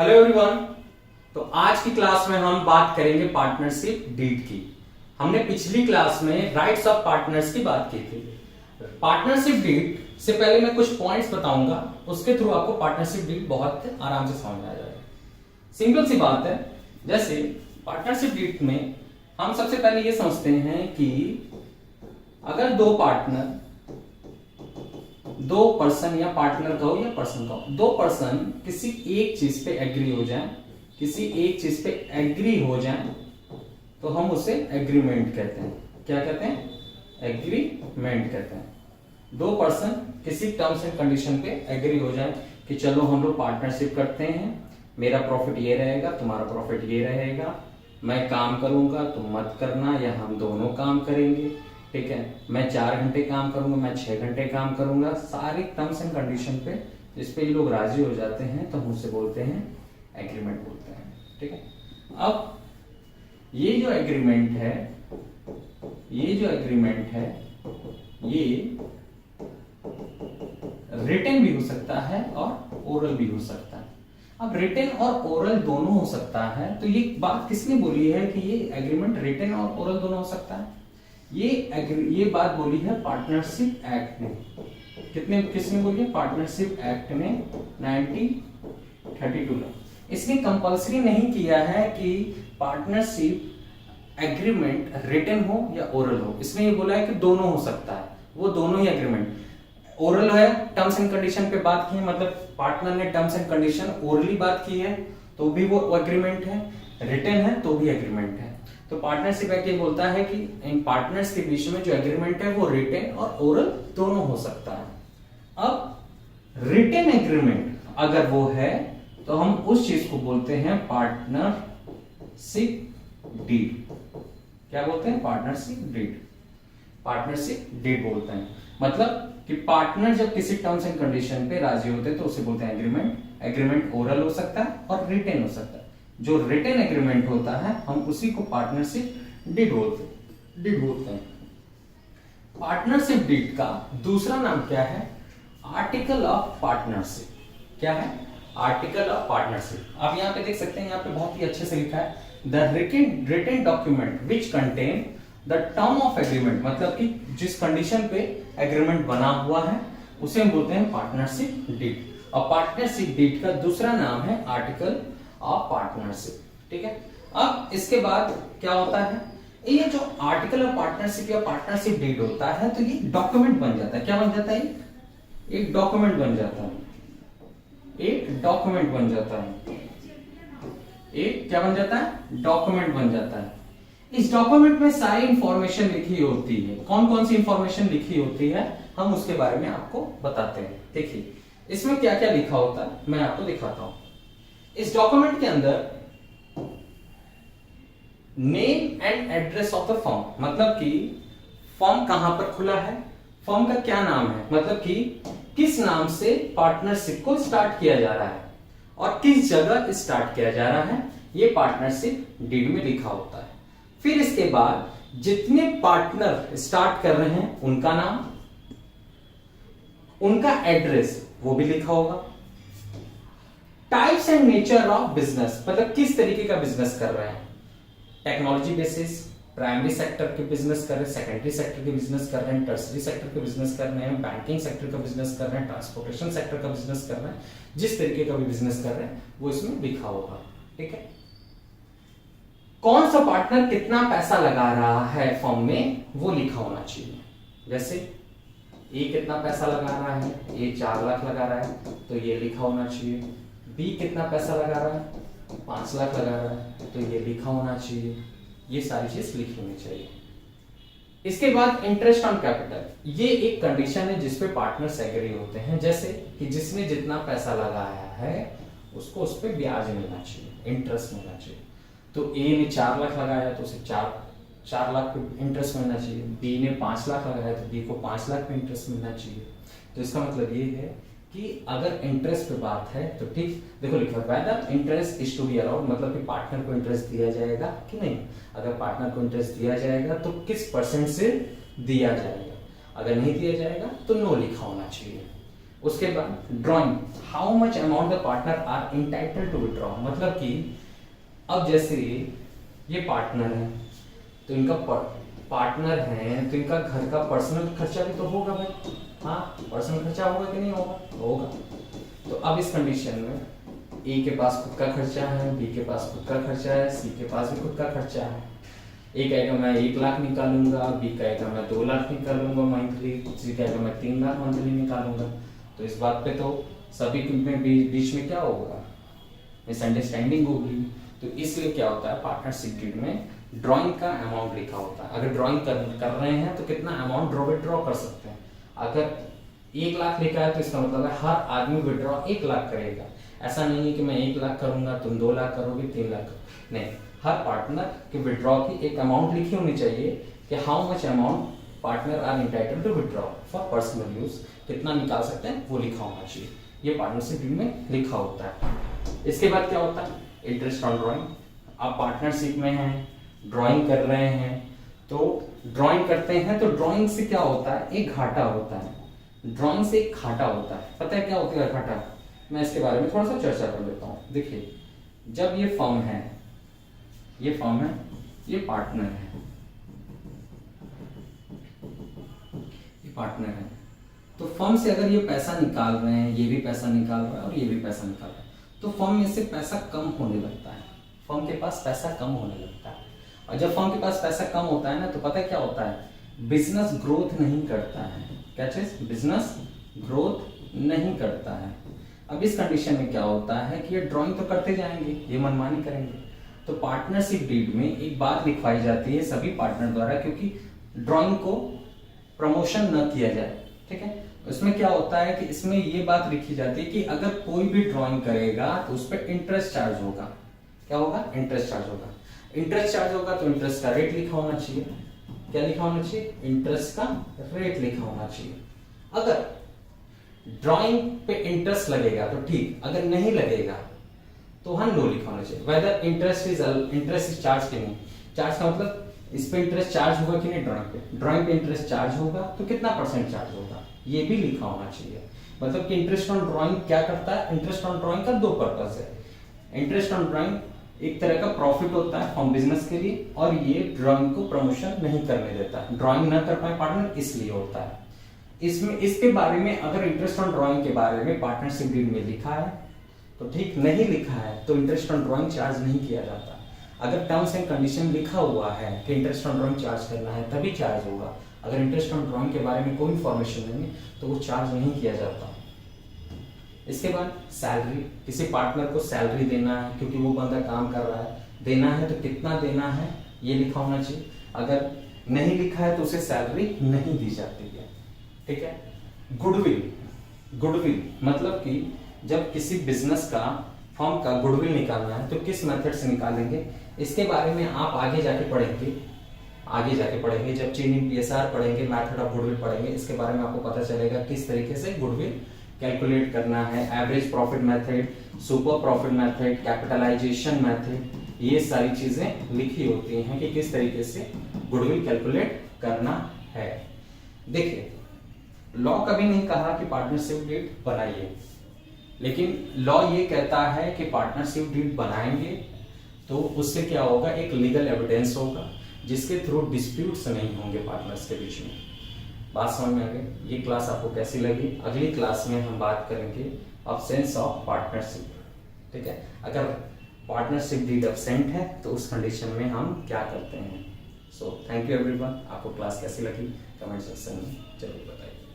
Hello everyone. तो आज की क्लास में हम बात करेंगे पार्टनरशिप डीड की। हमने पिछली क्लास में राइट्स ऑफ पार्टनर्स की बात की थी। पार्टनरशिप डीड से पहले मैं कुछ पॉइंट्स बताऊंगा, उसके थ्रू आपको पार्टनरशिप डीड बहुत आराम से समझ में आ जाएगा। सिंपल सी बात है, जैसे पार्टनरशिप डीड में हम सबसे पहले ये समझते हैं कि अगर दो पार्टनर, दो पर्सन या पार्टनर कहो या पर्सन कहो, दो पर्सन किसी एक चीज पे एग्री हो जाए, किसी एक चीज पे एग्री हो जाए तो हम उसे एग्रीमेंट कहते हैं। क्या कहते हैं? एग्रीमेंट कहते हैं। दो पर्सन किसी टर्म्स एंड कंडीशन पे एग्री हो जाए कि चलो हम लोग पार्टनरशिप करते हैं, मेरा प्रॉफिट ये रहेगा, तुम्हारा प्रॉफिट ये रहेगा, मैं काम करूंगा तुम मत करना, या हम दोनों काम करेंगे, ठीक है, मैं 4 घंटे काम करूंगा, मैं 6 घंटे काम करूंगा, सारी टर्म्स एंड कंडीशन पे जिस पे ये लोग राजी हो जाते हैं तो हम उसे बोलते हैं एग्रीमेंट बोलते हैं। ठीक है, अब ये जो एग्रीमेंट है, ये रिटन भी हो सकता है और ओरल भी हो सकता है। अब रिटन और ओरल दोनों हो सकता है, तो ये बात किसने बोली है कि ये एग्रीमेंट रिटन और ओरल दोनों हो सकता है? ये बात बोली है पार्टनरशिप एक्ट ने। किसने बोली है? पार्टनरशिप एक्ट ने 1932 में। इसने कंपलसरी नहीं किया है कि पार्टनरशिप एग्रीमेंट रिटन हो या ओरल हो। इसने ये बोला है कि दोनों हो सकता है, वो दोनों ही एग्रीमेंट। ओरल है, टर्म्स एंड कंडीशन पे बात की है, मतलब पार्टनर ने टर्म्स एंड कंडीशन ओरली बात की है तो भी वो एग्रीमेंट है, रिटन है तो भी एग्रीमेंट है। तो पार्टनरशिप एक्ट ये बोलता है कि इन पार्टनर्स के बीच में जो एग्रीमेंट है वो रिटन और ओरल दोनों हो सकता है। अब रिटन एग्रीमेंट अगर वो है तो हम उस चीज को बोलते हैं पार्टनरशिप डीड। क्या बोलते हैं? पार्टनरशिप डीड बोलते हैं। मतलब कि पार्टनर जब किसी टर्म्स एंड कंडीशन पे राजी होते हैं तो उसे बोलते हैं एग्रीमेंट। एग्रीमेंट ओरल हो सकता है और रिटन हो सकता है। जो रिटन एग्रीमेंट होता है हम उसी को पार्टनरशिप डीड बोलते हैं। पार्टनरशिप डीड का दूसरा नाम क्या है? Article of partnership. क्या है? Article of partnership. आप यहां पे देख सकते हैं, यहां पे बहुत ही अच्छे से लिखा है, the written document which contain the term of agreement. मतलब कि जिस कंडीशन पे एग्रीमेंट बना हुआ है उसे हम बोलते हैं पार्टनरशिप डीड। और पार्टनरशिप डीड का दूसरा नाम है आर्टिकल ऑफ पार्टनरशिप। ठीक है, अब इसके बाद क्या होता है? ये जो आर्टिकल ऑफ पार्टनरशिप या पार्टनरशिप डीड होता है तो ये डॉक्यूमेंट बन जाता है। क्या बन जाता है? एक डॉक्यूमेंट बन जाता है। एक डॉक्यूमेंट बन जाता है। एक क्या बन जाता है? डॉक्यूमेंट बन जाता है। इस डॉक्यूमेंट में सारी इंफॉर्मेशन लिखी होती है। कौन कौन सी इंफॉर्मेशन लिखी होती है हम उसके बारे में आपको बताते हैं। देखिए इसमें क्या क्या लिखा होता है मैं आपको दिखाता हूं। इस डॉक्यूमेंट के अंदर name and address of the firm, मतलब कि फर्म कहां पर खुला है, फर्म का क्या नाम है, मतलब कि किस नाम से पार्टनरशिप को स्टार्ट किया जा रहा है और किस जगह स्टार्ट किया जा रहा है, ये पार्टनरशिप डीड में लिखा होता है। फिर इसके बाद जितने पार्टनर स्टार्ट कर रहे हैं उनका नाम, उनका एड्रेस वो भी लिखा होगा। Types and nature of business, मतलब किस तरीके का बिजनेस कर रहे हैं, टेक्नोलॉजी बेसिस, प्राइमरी सेक्टर के बिजनेस कर रहे हैं, सेकेंडरी सेक्टर के बिजनेस कर रहे हैं, टर्सरी सेक्टर के बिजनेस कर रहे हैं, बैंकिंग सेक्टर का बिजनेस कर रहे हैं, ट्रांसपोर्टेशन सेक्टर का बिजनेस कर रहे हैं, जिस तरीके का भी बिजनेस कर रहे हैं वो इसमें लिखा होगा। ठीक है, कौन सा पार्टनर कितना पैसा लगा रहा है फर्म में वो लिखा होना चाहिए। जैसे ए कितना पैसा लगा रहा है, ए 4 लाख लगा रहा है तो ये लिखा होना चाहिए। बी कितना पैसा लगा रहा है, 5 लाख लगा रहा है तो ये लिखा होना चाहिए। ये सारी चीज लिखी होनी चाहिए। इसके बाद इंटरेस्ट ऑन कैपिटल, ये एक कंडीशन है जिसपे पार्टनर्स एग्री होते हैं। जैसे कि जिसने जितना पैसा लगाया है उसको उस पर ब्याज मिलना चाहिए, इंटरेस्ट मिलना चाहिए। तो ए ने 4 लाख लगाया तो उसे 4 लाख पे इंटरेस्ट मिलना चाहिए। बी ने 5 लाख लगाया तो बी को 5 लाख पे इंटरेस्ट मिलना चाहिए। तो इसका मतलब ये है कि अगर इंटरेस्ट पे बात है तो ठीक देखो लिखा है interest is to be allowed, मतलब कि पार्टनर को इंटरेस्ट दिया जाएगा कि नहीं। अगर पार्टनर को इंटरेस्ट दिया जाएगा तो किस % से दिया जाएगा, अगर नहीं दिया जाएगा तो नो लिखा होना चाहिए। उसके बाद drawing, how much amount the partner are entitled to withdraw, मतलब कि अब जैसे ये पार्टनर है तो इनका पार्टनर है तो इनका घर का पर्सनल खर्चा भी तो होगा भाई, हाँ पर्सनल खर्चा होगा कि नहीं होगा, होगा। तो अब इस कंडीशन में ए के पास खुद का खर्चा है, बी के पास खुद का खर्चा है, सी के पास भी खुद का खर्चा है। ए कहेगा मैं 1 लाख निकालूंगा, बी कहेगा मैं 2 लाख निकालूंगा मंथली, सी कहेगा मैं 3 लाख मंथली निकालूंगा। तो इस बात पे तो सभी में बीच में क्या होगा, मिसअंडरस्टैंडिंग होगी। तो इसलिए क्या होता है, पार्टनरशिप डीड में ड्राइंग का अमाउंट लिखा होता है। अगर ड्राइंग कर रहे हैं तो कितना अमाउंट विड्रॉ कर सकते हैं। अगर 1 लाख लिखा है तो इसका मतलब है हर आदमी विड्रॉ 1 लाख करेगा। ऐसा नहीं है कि मैं 1 लाख करूंगा तुम 2 लाख करोगे 3 लाख, नहीं, हर पार्टनर के विड्रॉ की एक अमाउंट लिखी होनी चाहिए कि how much amount partner are entitled to withdraw for personal use, कितना निकाल सकते हैं वो लिखा होना चाहिए। ये पार्टनरशिप डीड में लिखा होता है। इसके बाद क्या होता है, इंटरेस्ट ऑन ड्राइंग। आप पार्टनरशिप में हैं, ड्राइंग कर रहे हैं, तो ड्राइंग करते हैं तो ड्राइंग से क्या होता है, एक घाटा होता है, ड्राइंग से एक घाटा होता है। पता है क्या होता है घाटा, मैं इसके बारे में थोड़ा सा चर्चा कर लेता हूँ। देखिए, जब ये फर्म है, ये फर्म है, ये पार्टनर है, ये पार्टनर है, तो फर्म से अगर ये पैसा निकाल रहे हैं, ये भी पैसा निकाल रहा है और ये भी पैसा निकाल रहा है, तो फर्म में से पैसा कम होने लगता है, फर्म के पास पैसा कम होने लगता है। और जब फर्म के पास पैसा कम होता है ना, तो पता है क्या होता है, बिजनेस ग्रोथ नहीं करता है। क्या चीज, बिजनेस ग्रोथ नहीं करता है। अब इस कंडीशन में क्या होता है कि ये ड्राइंग तो करते जाएंगे, ये मनमानी करेंगे, तो पार्टनरशिप डीड में एक बात लिखवाई जाती है सभी पार्टनर द्वारा, क्योंकि ड्राइंग को प्रमोशन न किया जाए, ठीक है। उसमें क्या होता है कि इसमें ये बात लिखी जाती है कि अगर कोई भी ड्राइंग करेगा तो उस पर इंटरेस्ट चार्ज होगा। क्या होगा, इंटरेस्ट चार्ज होगा। इंटरेस्ट चार्ज होगा तो इंटरेस्ट का रेट लिखा होना चाहिए। क्या लिखा होना चाहिए, इंटरेस्ट का रेट लिखा होना चाहिए। अगर ड्राइंग पे इंटरेस्ट लगेगा तो ठीक, अगर नहीं लगेगा तो वहां नो लिखा होना चाहिए। वेदर इंटरेस्ट इज चार्ज की नहीं, चार्ज का मतलब इस पे इंटरेस्ट चार्ज होगा कि नहीं, ड्राइंग पे इंटरेस्ट चार्ज होगा तो कितना परसेंट चार्ज होगा, ये भी लिखा होना चाहिए। मतलब कि इंटरेस्ट ऑन ड्राइंग क्या करता है, इंटरेस्ट ऑन ड्राइंग का 2 पर्पस है। इंटरेस्ट ऑन ड्राइंग एक तरह का प्रॉफिट होता है फॉर्म बिजनेस के लिए, और ये ड्राइंग को प्रमोशन नहीं करने देता, ड्राइंग ना कर पाए पार्टनर इसलिए होता है। इसमें इसके बारे में अगर इंटरेस्ट ऑन ड्राइंग के बारे में पार्टनरशिप डीड में लिखा है तो ठीक, नहीं लिखा है तो इंटरेस्ट ऑन ड्राइंग चार्ज नहीं किया जाता। अगर टर्म्स एंड कंडीशन लिखा हुआ है कि इंटरेस्ट ऑन ड्राइंग चार्ज करना है तभी चार्ज होगा। अगर इंटरेस्ट ऑन ड्राइंग के बारे में कोई इंफॉर्मेशन नहीं तो वो चार्ज नहीं किया जाता। इसके बाद सैलरी, किसी पार्टनर को सैलरी देना है क्योंकि वो बंदा काम कर रहा है, देना है तो कितना देना है ये लिखा होना चाहिए। अगर नहीं लिखा है तो उसे सैलरी नहीं दी जाती है, ठीक है। गुडविल, गुडविल मतलब कि जब किसी बिजनेस का, फर्म का गुडविल निकालना है तो किस मेथड से निकालेंगे, इसके बारे में आप आगे जाके पढ़ेंगे। आगे जाके पढ़ेंगे जब चेंज इन पीएसआर पढ़ेंगे, मेथड ऑफ गुडविल पढ़ेंगे, इसके बारे में आपको पता चलेगा किस तरीके से गुडविल कैलकुलेट करना है। Average profit method, super profit method, capitalisation method, ये सारी चीजें लिखी होती हैं कि किस तरीके से गुडविल कैलकुलेट करना है। देखिए, लॉ कभी नहीं कहा कि पार्टनरशिप डीड बनाइए, लेकिन लॉ ये कहता है कि पार्टनरशिप डीड बनाएंगे तो उससे क्या होगा, एक लीगल एविडेंस होगा जिसके थ्रू डिस्प्यूट्स नहीं होंगे पार्टनर्स के बीच में। बात समझ में आ गई। ये क्लास आपको कैसी लगी, अगली क्लास में हम बात करेंगे अब्सेंस ऑफ पार्टनरशिप, ठीक है। अगर पार्टनरशिप डीड एब्सेंट है तो उस कंडीशन में हम क्या करते हैं। So thank you everyone. आपको क्लास कैसी लगी कमेंट सेक्शन में जरूर बताइए।